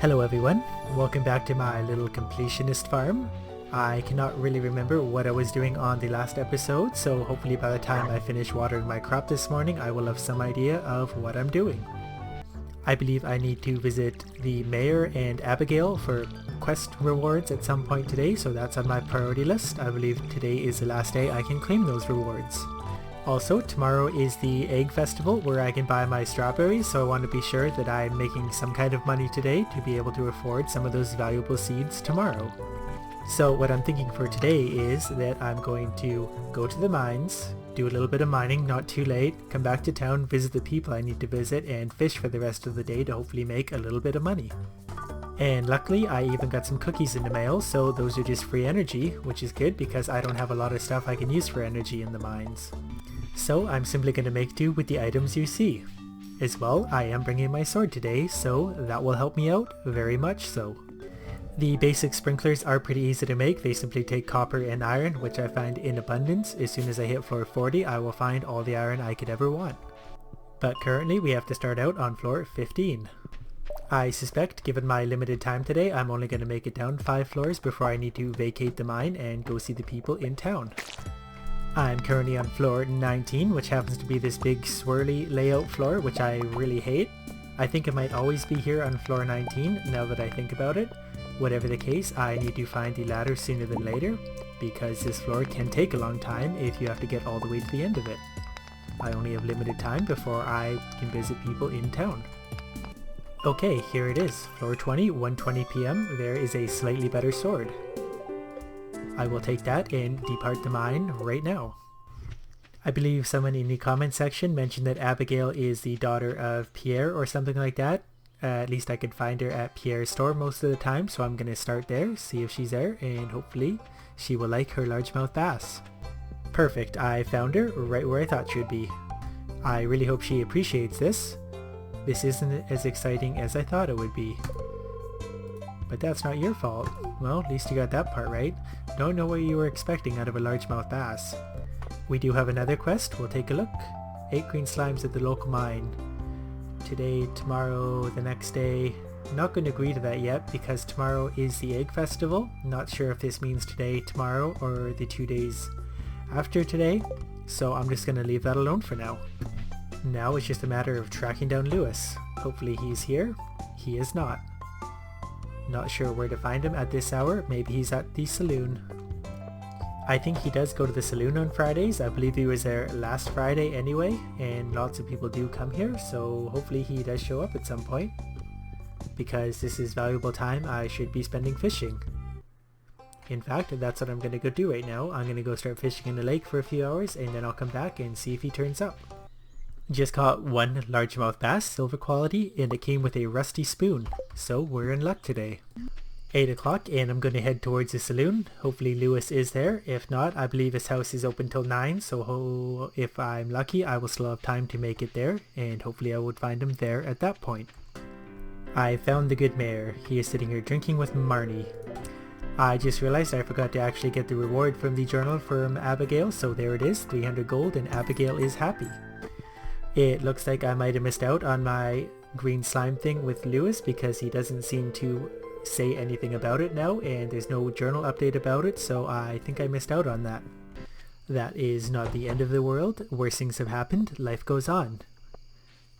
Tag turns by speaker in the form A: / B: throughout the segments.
A: Hello everyone, welcome back to my little completionist farm. I cannot really remember what I was doing on the last episode, so hopefully by the time I finish watering my crop this morning I will have some idea of what I'm doing. I believe I need to visit the mayor and Abigail for quest rewards at some point today, so that's on my priority list. I believe today is the last day I can claim those rewards. Also, tomorrow is the egg festival where I can buy my strawberries, so I want to be sure that I'm making some kind of money today to be able to afford some of those valuable seeds tomorrow. So what I'm thinking for today is that I'm going to go to the mines, do a little bit of mining, not too late, come back to town, visit the people I need to visit, and fish for the rest of the day to hopefully make a little bit of money. And luckily I even got some cookies in the mail, so those are just free energy, which is good because I don't have a lot of stuff I can use for energy in the mines. So I'm simply going to make do with the items you see. As well, I am bringing my sword today, so that will help me out, very much so. The basic sprinklers are pretty easy to make. They simply take copper and iron, which I find in abundance. As soon as I hit floor 40, I will find all the iron I could ever want. But currently we have to start out on floor 15. I suspect, given my limited time today, I'm only going to make it down 5 floors before I need to vacate the mine and go see the people in town. I'm currently on floor 19, which happens to be this big swirly layout floor, which I really hate. I think it might always be here on floor 19, now that I think about it. Whatever the case, I need to find the ladder sooner than later, because this floor can take a long time if you have to get all the way to the end of it. I only have limited time before I can visit people in town. Okay, here it is. Floor 20, 1:20 PM. There is a slightly better sword. I will take that and depart the mine right now. I believe someone in the comment section mentioned that Abigail is the daughter of Pierre or something like that. At least I could find her at Pierre's store most of the time, so I'm going to start there, see if she's there, and hopefully she will like her largemouth bass. Perfect, I found her right where I thought she would be. I really hope she appreciates this. This isn't as exciting as I thought it would be. But that's not your fault. Well, at least you got that part right. Don't know what you were expecting out of a largemouth bass. We do have another quest, we'll take a look. 8 green slimes at the local mine. Today, tomorrow, the next day. Not going to agree to that yet because tomorrow is the egg festival. Not sure if this means today, tomorrow, or the 2 days after today. So I'm just going to leave that alone for now. Now it's just a matter of tracking down Lewis. Hopefully he's here. He is not. Not sure where to find him at this hour. Maybe he's at the saloon. I think he does go to the saloon on Fridays. I believe he was there last Friday anyway, and lots of people do come here, so hopefully he does show up at some point. Because this is valuable time I should be spending fishing. In fact, that's what I'm going to go do right now. I'm going to go start fishing in the lake for a few hours, and then I'll come back and see if he turns up. Just caught one largemouth bass, silver quality, and it came with a rusty spoon, so we're in luck today. 8 o'clock and I'm going to head towards the saloon. Hopefully Lewis is there. If not, I believe his house is open till 9, so if I'm lucky I will still have time to make it there, and hopefully I would find him there at that point. I found the good mayor. He is sitting here drinking with Marnie. I just realized I forgot to actually get the reward from the journal from Abigail, so there it is, 300 gold, and Abigail is happy. It looks like I might have missed out on my green slime thing with Lewis because he doesn't seem to say anything about it now, and there's no journal update about it, so I think I missed out on that. That is not the end of the world. Worse things have happened. Life goes on.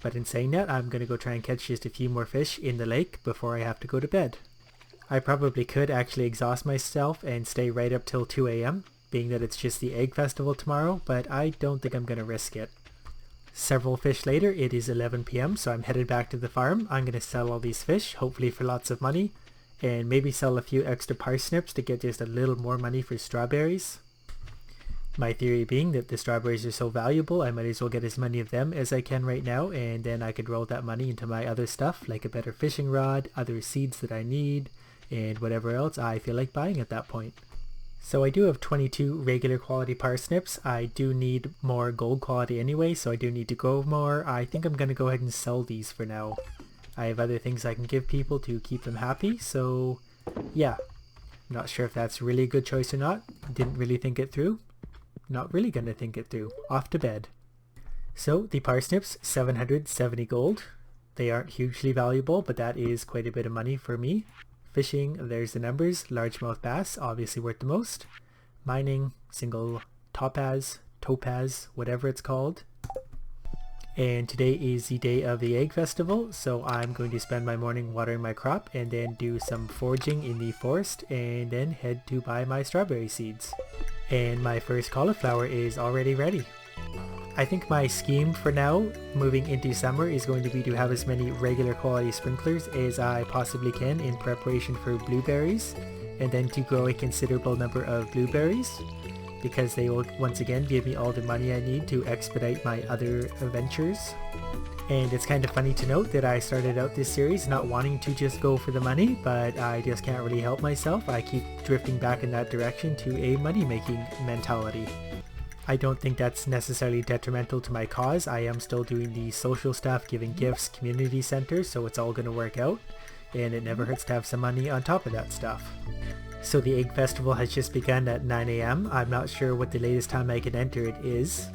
A: But in saying that, I'm going to go try and catch just a few more fish in the lake before I have to go to bed. I probably could actually exhaust myself and stay right up till 2 AM, being that it's just the egg festival tomorrow, but I don't think I'm going to risk it. Several fish later, it is 11 PM, so I'm headed back to the farm. I'm going to sell all these fish, hopefully for lots of money, and maybe sell a few extra parsnips to get just a little more money for strawberries. My theory being that the strawberries are so valuable, I might as well get as many of them as I can right now, and then I could roll that money into my other stuff, like a better fishing rod, other seeds that I need, and whatever else I feel like buying at that point. So I do have 22 regular quality parsnips. I do need more gold quality anyway, so I do need to grow more. I think I'm going to go ahead and sell these for now. I have other things I can give people to keep them happy, so yeah. Not sure if that's really a good choice or not. Didn't really think it through. Not really going to think it through. Off to bed. So the parsnips, 770 gold. They aren't hugely valuable, but that is quite a bit of money for me. Fishing, there's the numbers. Largemouth bass, obviously worth the most. Mining, single topaz, whatever it's called. And today is the day of the egg festival, so I'm going to spend my morning watering my crop and then do some foraging in the forest and then head to buy my strawberry seeds. And my first cauliflower is already ready. I think my scheme for now, moving into summer, is going to be to have as many regular quality sprinklers as I possibly can in preparation for blueberries, and then to grow a considerable number of blueberries, because they will once again give me all the money I need to expedite my other ventures. And it's kind of funny to note that I started out this series not wanting to just go for the money, but I just can't really help myself. I keep drifting back in that direction to a money-making mentality. I don't think that's necessarily detrimental to my cause. I am still doing the social stuff, giving gifts, community centers, so it's all going to work out, and it never hurts to have some money on top of that stuff. So the egg festival has just begun at 9 AM. I'm not sure what the latest time I can enter it is.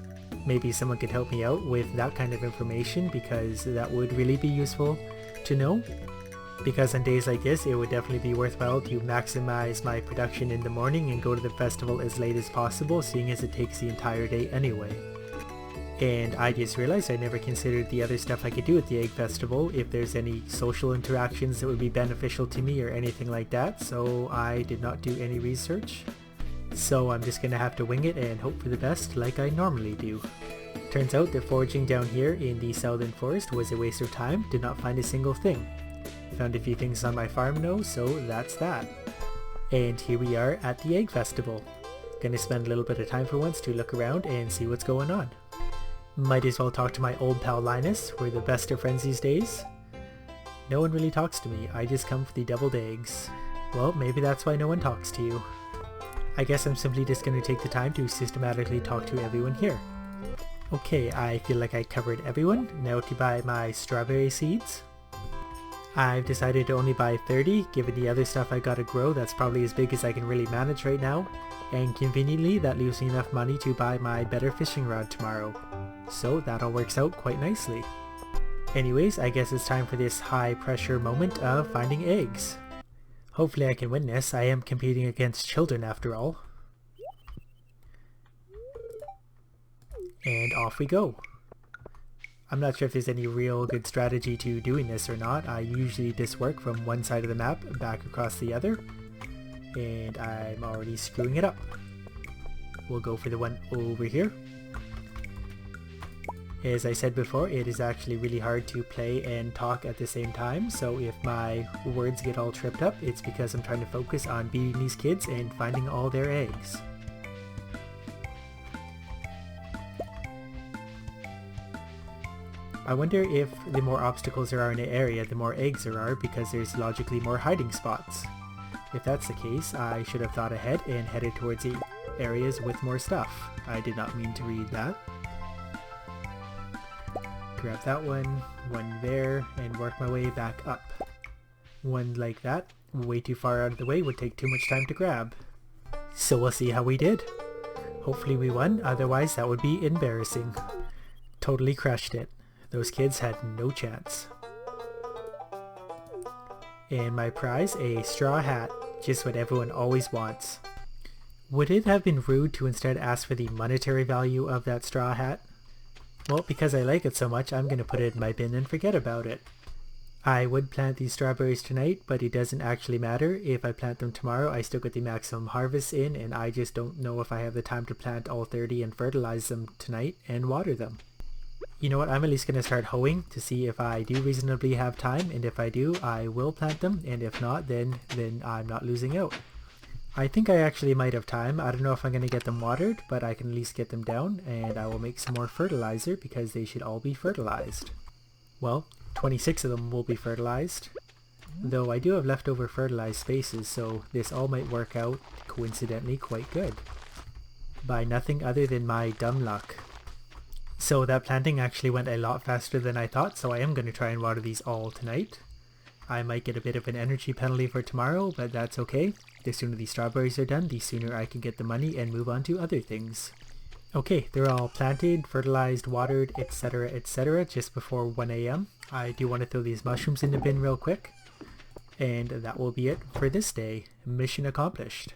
A: Maybe someone could help me out with that kind of information, because that would really be useful to know. Because on days like this, it would definitely be worthwhile to maximize my production in the morning and go to the festival as late as possible, seeing as it takes the entire day anyway. And I just realized I never considered the other stuff I could do at the egg festival, if there's any social interactions that would be beneficial to me or anything like that, so I did not do any research. So I'm just gonna have to wing it and hope for the best like I normally do. Turns out that foraging down here in the southern forest was a waste of time, did not find a single thing. Found a few things on my farm though, so that's that. And here we are at the egg festival. Gonna spend a little bit of time for once to look around and see what's going on. Might as well talk to my old pal Linus. We're the best of friends these days. No one really talks to me. I just come for the deviled eggs. Well, maybe that's why no one talks to you. I guess I'm simply just going to take the time to systematically talk to everyone here. Okay, I feel like I covered everyone. Now to buy my strawberry seeds. I've decided to only buy 30, given the other stuff I gotta grow. That's probably as big as I can really manage right now. And conveniently, that leaves me enough money to buy my better fishing rod tomorrow. So that all works out quite nicely. Anyways, I guess it's time for this high pressure moment of finding eggs. Hopefully I can win this. I am competing against children after all. And off we go. I'm not sure if there's any real good strategy to doing this or not. I usually just work from one side of the map back across the other. And I'm already screwing it up. We'll go for the one over here. As I said before, it is actually really hard to play and talk at the same time, so if my words get all tripped up, it's because I'm trying to focus on beating these kids and finding all their eggs. I wonder if the more obstacles there are in an area, the more eggs there are, because there's logically more hiding spots. If that's the case, I should have thought ahead and headed towards the areas with more stuff. I did not mean to read that. Grab that one there, and work my way back up. One like that, way too far out of the way, would take too much time to grab. So we'll see how we did. Hopefully we won, otherwise that would be embarrassing. Totally crushed it. Those kids had no chance. And my prize, a straw hat, just what everyone always wants. Would it have been rude to instead ask for the monetary value of that straw hat? Well, because I like it so much, I'm going to put it in my bin and forget about it. I would plant these strawberries tonight, but it doesn't actually matter. If I plant them tomorrow, I still get the maximum harvest in, and I just don't know if I have the time to plant all 30 and fertilize them tonight and water them. You know what, I'm at least going to start hoeing to see if I do reasonably have time, and if I do, I will plant them, and if not, then I'm not losing out. I think I actually might have time. I don't know if I'm going to get them watered, but I can at least get them down, and I will make some more fertilizer because they should all be fertilized. Well, 26 of them will be fertilized, though I do have leftover fertilized spaces, so this all might work out, coincidentally, quite good. By nothing other than my dumb luck. So that planting actually went a lot faster than I thought, so I am going to try and water these all tonight. I might get a bit of an energy penalty for tomorrow, but that's okay. The sooner these strawberries are done, the sooner I can get the money and move on to other things. Okay, they're all planted, fertilized, watered, etc, just before 1 a.m. I do want to throw these mushrooms in the bin real quick. And that will be it for this day. Mission accomplished.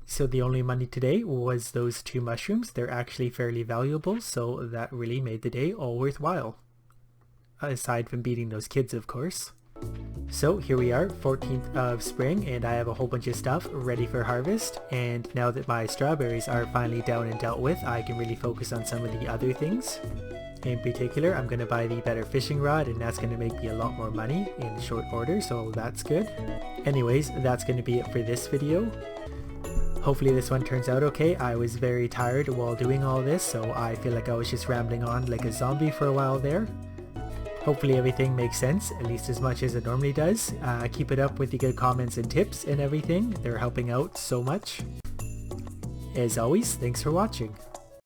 A: So the only money today was those 2 mushrooms. They're actually fairly valuable, so that really made the day all worthwhile. Aside from beating those kids, of course. So here we are, 14th of spring, and I have a whole bunch of stuff ready for harvest. And now that my strawberries are finally down and dealt with, I can really focus on some of the other things. In particular, I'm going to buy the better fishing rod, and that's going to make me a lot more money in short order, so that's good. Anyways, that's going to be it for this video. Hopefully this one turns out okay. I was very tired while doing all this, so I feel like I was just rambling on like a zombie for a while there. Hopefully everything makes sense, at least as much as it normally does. Keep it up with the good comments and tips and everything. They're helping out so much. As always, thanks for watching.